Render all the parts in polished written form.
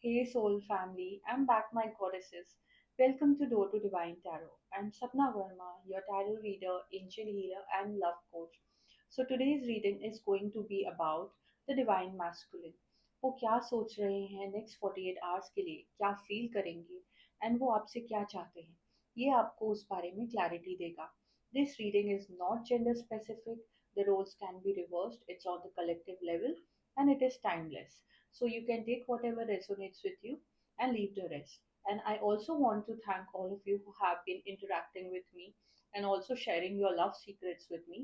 Hey soul family, I'm back my goddesses. Welcome to Door to Divine Tarot. I'm Sapna Verma, your tarot reader, angel healer and love coach. So today's reading is going to be about the divine masculine. वो क्या सोच रहे हैं next 48 hours के लिए, क्या feel करेंगे and वो आपसे क्या चाहते हैं, ये आपको उस बारे में क्लैरिटी देगा. This reading is not gender specific. The roles can be reversed. It's on the collective level and it is timeless. So you can take whatever resonates with you and leave the rest. And I also want to thank all of you who have been interacting with me and also sharing your love secrets with me.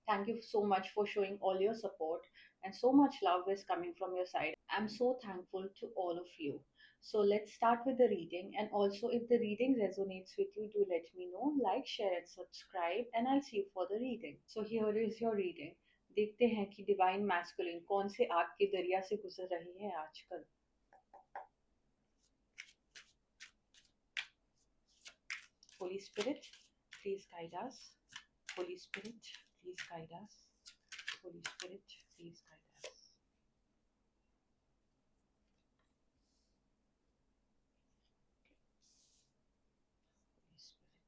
Thank you so much for showing all your support, and so much love is coming from your side. I'm so thankful to all of you. So let's start with the reading. And also, if the reading resonates with you, do let me know. Like, share, and subscribe, and I'll see you for the reading. So here is your reading. देखते हैं कि divine masculine कौन से आग के दरिया से गुजर रही है आजकल. Holy Spirit, please guide us. Holy Spirit, please guide us. Holy Spirit, please guide us. Holy Spirit,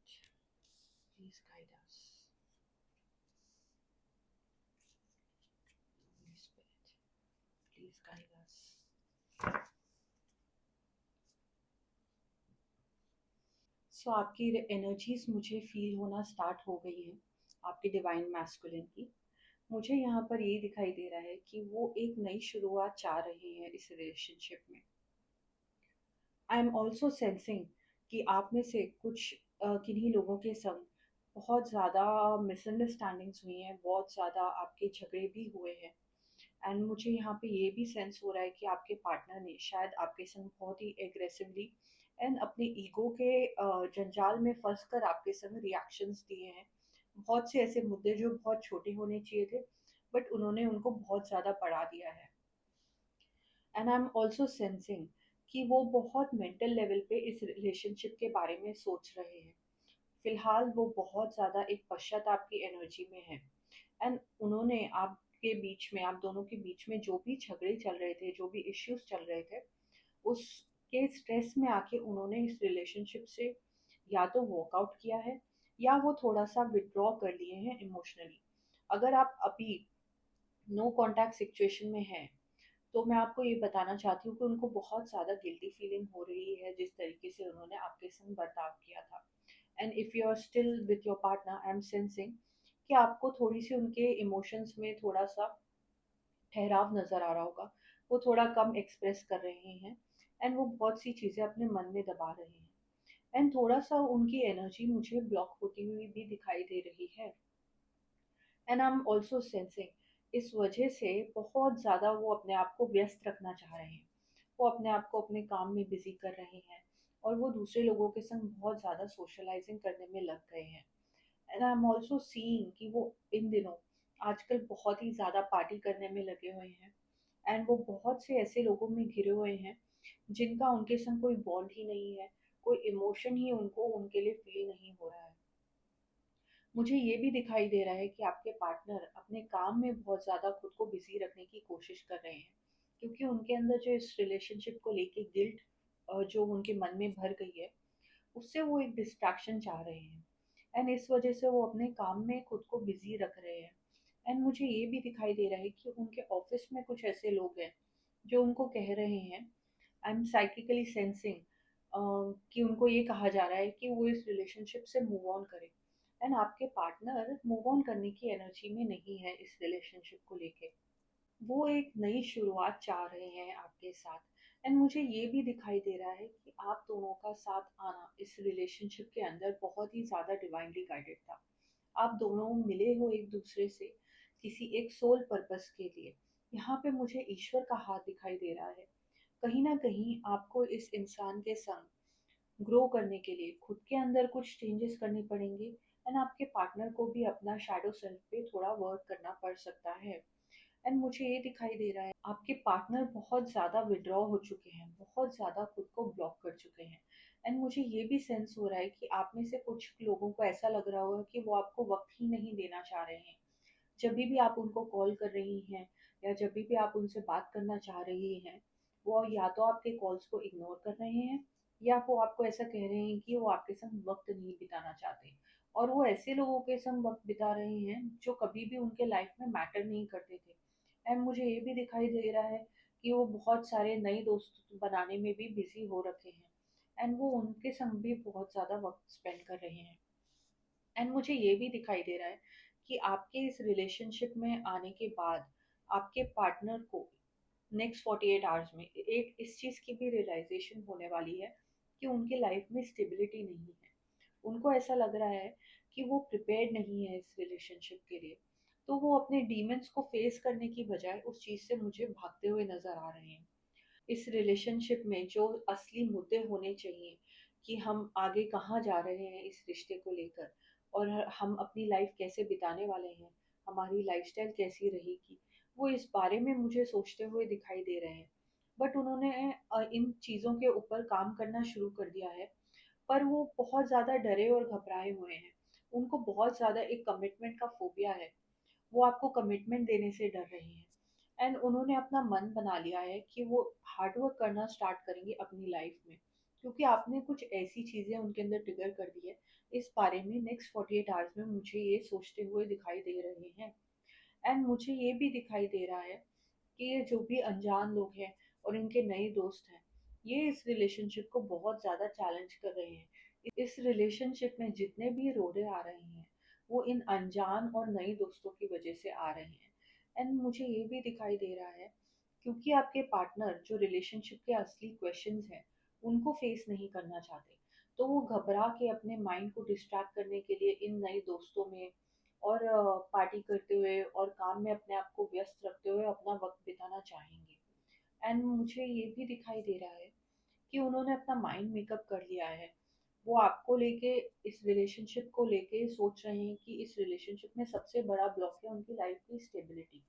please guide us. Holy Spirit, please guide us. सो आपकी एनर्जीज मुझे फील होना स्टार्ट हो गई हैं, आपके डिवाइन मैस्कुलिन की. मुझे यहाँ पर ये दिखाई दे रहा है कि वो एक नई शुरुआत चाह रहे हैं इस रिलेशनशिप में. आई एम ऑल्सो सेंसिंग कि आप में से कुछ किन्हीं लोगों के संग बहुत ज़्यादा मिसअंडरस्टैंडिंग्स हुई हैं, बहुत ज़्यादा आपके झगड़े भी हुए हैं. एंड मुझे यहाँ पे ये भी सेंस हो रहा है कि आपके पार्टनर ने शायद आपके संग बहुत ही एग्रेसिवली एंड अपने ईगो के जंजाल में फंस कर आपके संग रिएक्शंस दिए हैं. बहुत से ऐसे मुद्दे जो बहुत छोटे होने चाहिए थे, बट उन्होंने उनको बहुत ज़्यादा बढ़ा दिया है. And I am also sensing कि वो बहुत मेंटल लेवल पे इस रिलेशनशिप के बारे में सोच रहे हैं. फिलहाल वो बहुत ज़्यादा एक पश्चाताप की एनर्जी में है. एंड उन्होंने आपके बीच में, आप दोनों के बीच में जो भी झगड़े चल रहे थे, जो भी इश्यूज चल रहे थे, उसके स्ट्रेस में आके उन्होंने इस रिलेशनशिप से या तो वॉकआउट किया है या वो थोड़ा सा विड्रॉ कर लिए हैं इमोशनली. अगर आप अभी नो कॉन्टैक्ट सिचुएशन में हैं, तो मैं आपको ये बताना चाहती हूँ कि उनको बहुत ज़्यादा गिल्टी फीलिंग हो रही है जिस तरीके से उन्होंने आपके संग बर्ताव किया था. And if you are still with your partner, I am sensing कि आपको थोड़ी सी उनके इमोशंस में थोड़ा सा ठहराव नज़र आ रहा होगा. वो थोड़ा कम एक्सप्रेस कर रहे हैं एंड वो बहुत सी चीज़ें अपने मन में दबा रहे हैं. एंड थोड़ा सा उनकी एनर्जी मुझे ब्लॉक होती हुई भी दिखाई दे रही है. And I am also sensing इस वजह से बहुत ज़्यादा वो अपने आप को व्यस्त रखना चाह रहे हैं. वो अपने आप को अपने काम में बिजी कर रहे हैं और वो दूसरे लोगों के संग बहुत ज़्यादा सोशलाइजिंग करने में लग गए हैं. And I am also seeing कि वो इन दिनों आजकल बहुत ही ज़्यादा पार्टी करने में लगे हुए हैं. एंड वो बहुत से ऐसे लोगों में घिरे हुए हैं जिनका उनके संग कोई बॉन्ड ही नहीं है, कोई इमोशन ही उनको उनके लिए फील नहीं हो रहा है. मुझे ये भी दिखाई दे रहा है कि आपके पार्टनर अपने काम में बहुत ज़्यादा खुद को बिजी रखने की कोशिश कर रहे हैं, क्योंकि उनके अंदर जो इस रिलेशनशिप को लेके गिल्ट जो उनके मन में भर गई है, उससे वो एक डिस्ट्रैक्शन चाह रहे हैं. एंड इस वजह से वो अपने काम में खुद को बिजी रख रहे हैं. एंड मुझे ये भी दिखाई दे रहा है कि उनके ऑफिस में कुछ ऐसे लोग हैं जो उनको कह रहे हैं, आई एम साइकिकली सेंसिंग कि उनको ये कहा जा रहा है कि वो इस रिलेशनशिप से मूव ऑन करें. एंड आपके पार्टनर मूव ऑन करने की एनर्जी में नहीं है इस रिलेशनशिप को लेके. वो एक नई शुरुआत चाह रहे हैं आपके साथ. एंड मुझे ये भी दिखाई दे रहा है कि आप दोनों का साथ आना इस रिलेशनशिप के अंदर बहुत ही ज़्यादा डिवाइनली गाइडेड था. आप दोनों मिले हो एक दूसरे से किसी एक सोल पर्पस के लिए. यहाँ पे मुझे ईश्वर का हाथ दिखाई दे रहा है. कहीं ना कहीं आपको इस इंसान के संग ग्रो करने के लिए खुद के अंदर कुछ चेंजेस करने पड़ेंगे. एंड आपके पार्टनर को भी अपना शैडो सेल्फ पे थोड़ा वर्क करना पड़ सकता है. एंड मुझे ये दिखाई दे रहा है आपके पार्टनर बहुत ज़्यादा विड्रॉ हो चुके हैं, बहुत ज़्यादा खुद को ब्लॉक कर चुके हैं. एंड मुझे ये भी सेंस हो रहा है कि आप में से कुछ लोगों को ऐसा लग रहा होगा कि वो आपको वक्त ही नहीं देना चाह रहे हैं. जब भी आप उनको कॉल कर रही हैं या जब भी आप उनसे बात करना चाह रही हैं, वो या तो आपके कॉल्स को इग्नोर कर रहे हैं, या वो आपको ऐसा कह रहे हैं कि वो आपके संग वक्त नहीं बिताना चाहते, और वो ऐसे लोगों के संग वक्त बिता रहे हैं जो कभी भी उनके लाइफ में मैटर नहीं करते थे। एंड मुझे ये भी दिखाई दे रहा है कि वो बहुत सारे नए दोस्त बनाने में भी बिजी हो रखे हैं, एंड वो उनके संग भी बहुत ज़्यादा वक्त स्पेंड कर रहे हैं। एंड मुझे ये भी दिखाई दे रहा है कि आपके इस रिलेशनशिप में आने के बाद आपके पार्टनर को नेक्स्ट 48 आवर्स में एक इस चीज़ की भी रियलाइजेशन होने वाली है कि उनकी लाइफ में स्टेबिलिटी नहीं है। उनको ऐसा लग रहा है कि वो प्रिपेयर्ड नहीं है इस रिलेशनशिप के लिए। तो वो अपने डीमंस को फेस करने की बजाय उस चीज़ से मुझे भागते हुए नजर आ रहे हैं। इस रिलेशनशिप में जो असली मुद्दे होने चाहिए कि हम आगे कहाँ जा रहे हैं इस रिश्ते को लेकर, और हम अपनी लाइफ कैसे बिताने वाले हैं, हमारी लाइफस्टाइल कैसी रहेगी, वो इस बारे में मुझे सोचते हुए दिखाई दे रहे हैं। बट उन्होंने इन चीज़ों के ऊपर काम करना शुरू कर दिया है, पर वो बहुत ज़्यादा डरे और घबराए हुए हैं। उनको बहुत ज़्यादा एक कमिटमेंट का फोबिया है। वो आपको कमिटमेंट देने से डर रहे हैं, एंड उन्होंने अपना मन बना लिया है कि वो हार्ड वर्क करना स्टार्ट करेंगे अपनी लाइफ में, क्योंकि आपने कुछ ऐसी चीज़ें उनके अंदर ट्रिगर कर दी है। इस बारे में नेक्स्ट 48 आवर्स में मुझे ये सोचते हुए दिखाई दे रहे हैं। एंड मुझे ये भी दिखाई दे रहा है कि ये जो भी अनजान लोग हैं और इनके नए दोस्त हैं, ये इस रिलेशनशिप को बहुत ज़्यादा चैलेंज कर रहे हैं। इस रिलेशनशिप में जितने भी रोड़े आ रहे हैं, वो इन अनजान और नई दोस्तों की वजह से आ रहे हैं। एंड मुझे ये भी दिखाई दे रहा है क्योंकि आपके पार्टनर जो रिलेशनशिप के असली क्वेश्चंस हैं उनको फेस नहीं करना चाहते, तो वो घबरा के अपने माइंड को डिस्ट्रैक्ट करने के लिए इन नए दोस्तों में और पार्टी करते हुए और काम में अपने आप को व्यस्त रखते हुए अपना वक्त बिताना चाहेंगे। एंड मुझे ये भी दिखाई दे रहा है कि उन्होंने अपना माइंड मेकअप कर लिया है। वो आपको लेके, इस रिलेशनशिप को लेके सोच रहे हैं कि इस रिलेशनशिप में सबसे बड़ा ब्लॉक है उनकी लाइफ की स्टेबिलिटी।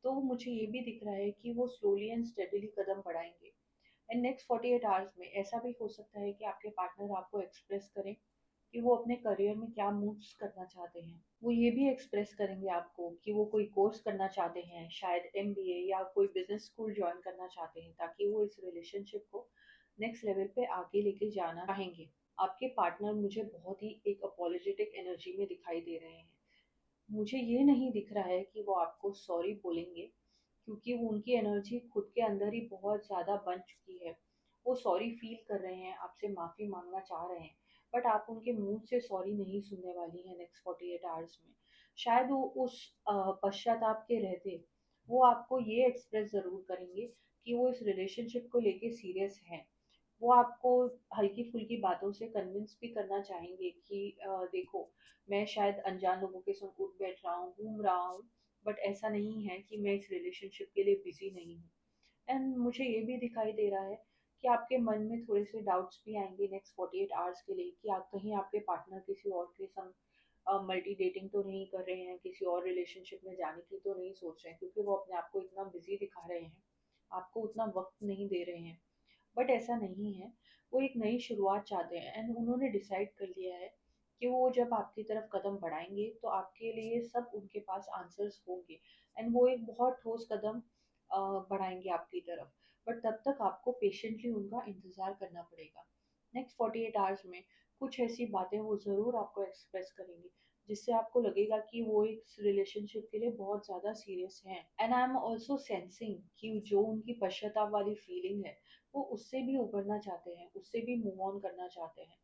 तो मुझे ये भी दिख रहा है कि वो स्लोली एंड स्टेडीली कदम बढ़ाएंगे। एंड नेक्स्ट 48 आवर्स में ऐसा भी हो सकता है कि आपके पार्टनर आपको एक्सप्रेस करें कि वो अपने करियर में क्या मूव्स करना चाहते हैं। वो ये भी एक्सप्रेस करेंगे आपको कि वो कोई कोर्स करना चाहते हैं, शायद एमबीए या कोई बिजनेस स्कूल ज्वाइन करना चाहते हैं, ताकि वो इस रिलेशनशिप को नेक्स्ट लेवल पे आगे लेके जाना चाहेंगे। आपके पार्टनर मुझे बहुत ही एक अपोलोजेटिक एनर्जी में दिखाई दे रहे हैं। मुझे ये नहीं दिख रहा है कि वो आपको सॉरी बोलेंगे, क्योंकि वो उनकी एनर्जी खुद के अंदर ही बहुत ज़्यादा बन चुकी है। वो सॉरी फील कर रहे हैं, आपसे माफ़ी मांगना चाह रहे हैं, बट आप उनके मुंह से सॉरी नहीं सुनने वाली हैं नेक्स्ट 48 आवर्स में। शायद वो उस पश्चाताप के रहते वो आपको ये एक्सप्रेस ज़रूर करेंगे कि वो इस रिलेशनशिप को लेके सीरियस हैं। वो आपको हल्की-फुल्की बातों से कन्विंस भी करना चाहेंगे कि देखो, मैं शायद अनजान लोगों के संग उठ बैठ रहा हूँ, घूम रहा हूँ, बट ऐसा नहीं है कि मैं इस रिलेशनशिप के लिए बिज़ी नहीं हूँ। एंड मुझे ये भी दिखाई दे रहा है कि आपके मन में थोड़े से डाउट्स भी आएँगे नेक्स्ट 48 आवर्स के लिए कि आप कहीं आपके पार्टनर किसी और के संग मल्टी डेटिंग तो नहीं कर रहे हैं, किसी और रिलेशनशिप में जाने की तो नहीं सोच रहे हैं, क्योंकि वो अपने आप को इतना बिज़ी दिखा रहे हैं, आपको उतना वक़्त नहीं दे रहे हैं। बट ऐसा नहीं है, वो एक नई शुरुआत चाहते हैं, एंड उन्होंने डिसाइड कर लिया है कि वो जब आपकी तरफ कदम बढ़ाएंगे तो आपके लिए सब उनके पास आंसर्स होंगे, एंड वो एक बहुत ठोस कदम बढ़ाएंगे आपकी तरफ। बट तब तक आपको पेशेंटली उनका इंतज़ार करना पड़ेगा। नेक्स्ट 48 आवर्स में कुछ ऐसी बातें वो ज़रूर आपको एक्सप्रेस करेंगे जिससे आपको लगेगा कि वो इस रिलेशनशिप के लिए बहुत ज़्यादा सीरियस हैं। And I am also sensing कि जो उनकी पश्चाताप वाली फीलिंग है, वो उससे भी उभरना चाहते हैं, उससे भी मूव ऑन करना चाहते हैं।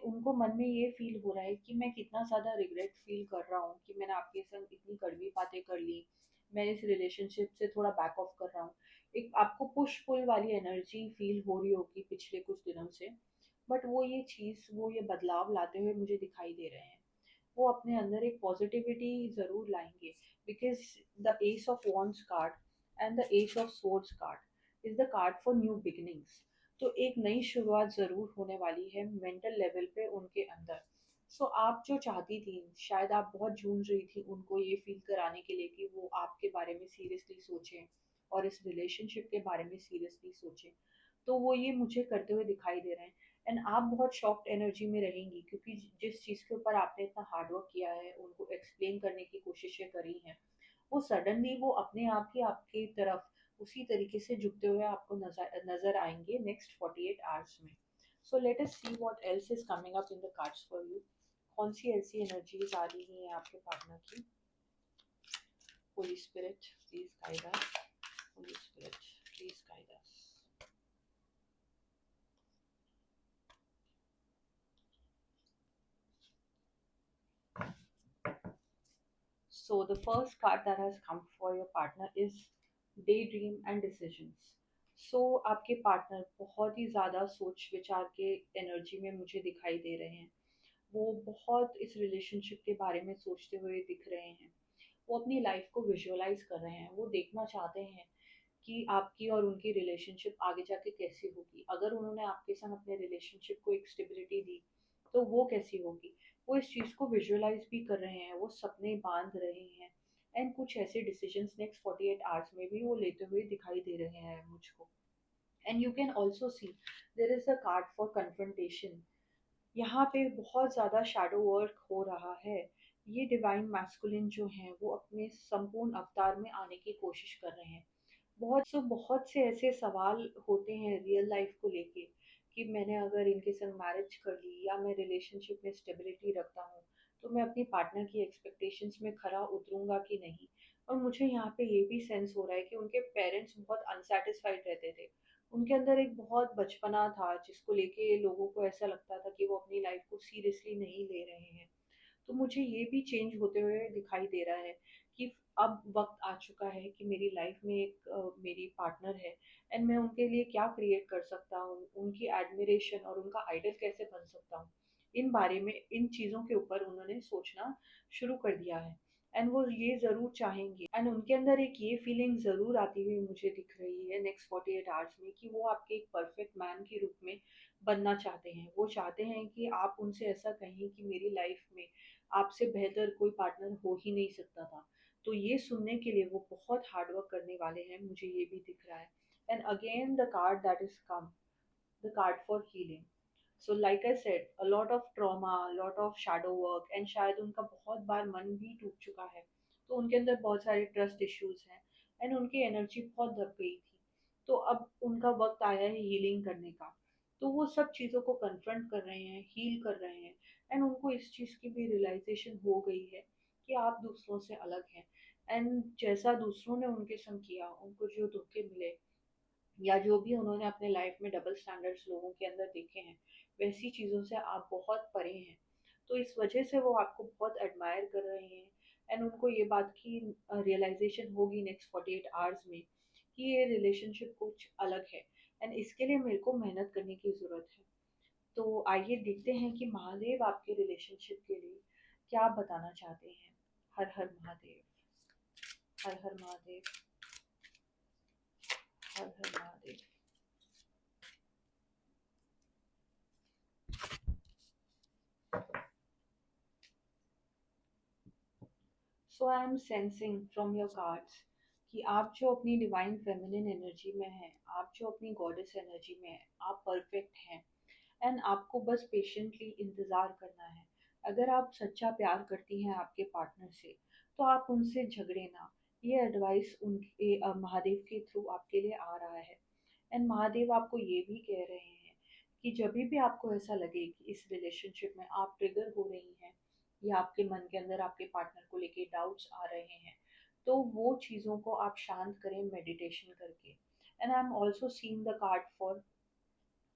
उनको मन में ये फील हो रहा है कि मैं कितना ज़्यादा रिग्रेट फील कर रहा हूँ कि मैंने आपके संग इतनी कड़वी बातें कर ली, मैं इस रिलेशनशिप से थोड़ा बैक ऑफ कर रहा हूँ। एक आपको पुश पुल वाली एनर्जी फील हो रही होगी पिछले कुछ दिनों से, बट वो ये बदलाव लाते हुए मुझे दिखाई दे रहे हैं। वो अपने अंदर एक पॉजिटिविटी ज़रूर लाएंगे, because the S of wands card and the S of swords card is the card for new beginnings. तो एक नई शुरुआत ज़रूर होने वाली है मेंटल लेवल पे उनके अंदर। सो आप जो चाहती थी, शायद आप बहुत झूठ रही थी उनको ये फील कराने के लिए कि वो आपके बारे में सीरियसली सोचें और इस रिलेशनशिप के बारे में सीरियसली सोचें, तो वो ये मुझे करते हुए दिखाई दे रहे हैं। एंड आप बहुत शॉक्ड एनर्जी में रहेंगी, क्योंकि जिस चीज़ के ऊपर आपने इतना हार्ड वर्क किया है, उनको एक्सप्लेन करने की कोशिशें करी हैं, वो सडनली वो अपने आप ही आपकी तरफ उसी तरीके से झुकते हुए आपको नजर नजर आएंगे नेक्स्ट 48 आवर्स में. So let us see what else is coming up in the cards for you. कौन सी ऐसी एनर्जीज आ रही हैं आपके पार्टनर की? Holi spirit please guide us. Holi spirit please guide us. So the first card that has come for your partner is daydream and decisions. So आपके partner बहुत ही ज़्यादा सोच विचार के एनर्जी में मुझे दिखाई दे रहे हैं. वो बहुत इस रिलेशनशिप के बारे में सोचते हुए दिख रहे हैं. वो अपनी लाइफ को विजुअलाइज कर रहे हैं. वो देखना चाहते हैं कि आपकी और उनकी रिलेशनशिप आगे जाके कैसी होगी. अगर उन्होंने आपके संग अपने रिलेशनशिप को एक स्टेबिलिटी दी तो वो कैसी होगी. वो इस चीज़ को विजुअलाइज भी कर रहे हैं. वो सपने बांध रहे हैं. एंड कुछ ऐसे डिसीजंस नेक्स्ट 48 आवर्स में भी वो लेते हुए दिखाई दे रहे हैं मुझको. And you can also see there is a card for confrontation. यहाँ पे बहुत ज़्यादा शैडो वर्क हो रहा है. ये डिवाइन मैस्कुलिन जो हैं वो अपने संपूर्ण अवतार में आने की कोशिश कर रहे हैं. बहुत से ऐसे सवाल होते हैं रियल लाइफ को लेके कि मैंने अगर इनके संग मैरिज कर ली या मैं रिलेशनशिप में स्टेबिलिटी रखता हूँ तो मैं अपनी पार्टनर की एक्सपेक्टेशंस में खरा उतरूंगा कि नहीं. और मुझे यहाँ पे ये भी सेंस हो रहा है कि उनके पेरेंट्स बहुत अनसेटिस्फाइड रहते थे. उनके अंदर एक बहुत बचपना था जिसको लेके लोगों को ऐसा लगता था कि वो अपनी लाइफ को सीरियसली नहीं ले रहे हैं. तो मुझे ये भी चेंज होते हुए दिखाई दे रहा है कि अब वक्त आ चुका है कि मेरी लाइफ में एक मेरी पार्टनर है. एंड मैं उनके लिए क्या क्रिएट कर सकता हूँ, उनकी एडमिरेशन और उनका आइडल कैसे बन सकता हूँ. इन बारे में इन चीज़ों के ऊपर उन्होंने सोचना शुरू कर दिया है. एंड वो ये ज़रूर चाहेंगे एंड उनके अंदर एक ये फीलिंग ज़रूर आती हुई मुझे दिख रही है नेक्स्ट 48 आवर्स में कि वो आपके एक परफेक्ट मैन के रूप में बनना चाहते हैं. वो चाहते हैं कि आप उनसे ऐसा कहें कि मेरी लाइफ में आपसे बेहतर कोई पार्टनर हो ही नहीं सकता था. तो ये सुनने के लिए वो बहुत हार्ड वर्क करने वाले हैं. मुझे ये भी दिख रहा है. And again the card that is come, the card for healing. So like I said a lot of trauma, lot of shadow work and शायद उनका बहुत बार मन भी टूट चुका है. तो उनके अंदर बहुत सारे ट्रस्ट इश्यूज हैं एंड उनकी एनर्जी बहुत दब गई थी. तो अब उनका वक्त आया है हीलिंग करने का. तो वो सब चीज़ों को कन्फ्रंट कर रहे हैं, हील कर रहे हैं. एंड उनको इस चीज़ की भी रियलाइजेशन हो गई है कि आप दूसरों से अलग हैं. एंड जैसा दूसरों ने उनके संग किया, उनको जो धोखे मिले या जो भी उन्होंने अपने लाइफ में डबल स्टैंडर्ड्स लोगों के अंदर देखे हैं, वैसी चीज़ों से आप बहुत परे हैं. तो इस वजह से वो आपको बहुत एडमायर कर रहे हैं. एंड उनको ये बात की रियलाइजेशन होगी नेक्स्ट 48 आवर्स में कि ये रिलेशनशिप कुछ अलग है एंड इसके लिए मेरे को मेहनत करने की ज़रूरत है. तो आइए देखते हैं कि महादेव आपके रिलेशनशिप के लिए क्या बताना चाहते हैं. Har Har Mahadev. Har Har Mahadev. Har Har Mahadev. So I am sensing from your cards कि आप जो अपनी डिवाइन फेमिनिन एनर्जी में हैं, आप जो अपनी गॉडेस एनर्जी में हैं, आप परफेक्ट हैं. एंड आपको बस पेशेंटली इंतज़ार करना है. अगर आप सच्चा प्यार करती हैं आपके पार्टनर से तो आप उनसे झगड़े ना. ये एडवाइस उनके महादेव के थ्रू आपके लिए आ रहा है. एंड महादेव आपको ये भी कह रहे हैं कि जब भी आपको ऐसा लगे कि इस रिलेशनशिप में आप ट्रिगर हो रही हैं या आपके मन के अंदर आपके पार्टनर को लेके डाउट्स आ रहे हैं, तो वो चीज़ों को आप शांत करें मेडिटेशन करके. And I am also seeing the card for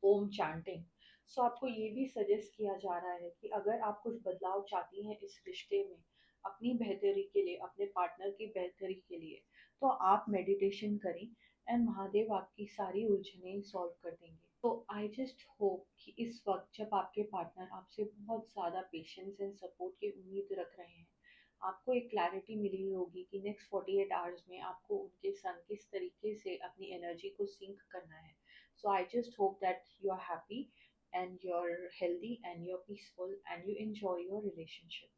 Om chanting. So आपको ये भी सजेस्ट किया जा रहा है कि अगर आप कुछ बदलाव चाहती हैं इस रिश्ते में अपनी बेहतरी के लिए, अपने पार्टनर की बेहतरी के लिए, तो आप मेडिटेशन करें एंड महादेव आपकी सारी उलझनें सॉल्व कर देंगे. तो आई जस्ट होप कि इस वक्त जब आपके पार्टनर आपसे बहुत ज़्यादा पेशेंस एंड सपोर्ट की उम्मीद रख रहे हैं, आपको एक क्लैरिटी मिली होगी कि नेक्स्ट 48 आवर्स में आपको उनके संग किस तरीके से अपनी एनर्जी को सिंक करना है. So I just hope that you are happy and you're healthy and you're peaceful and you enjoy your relationship.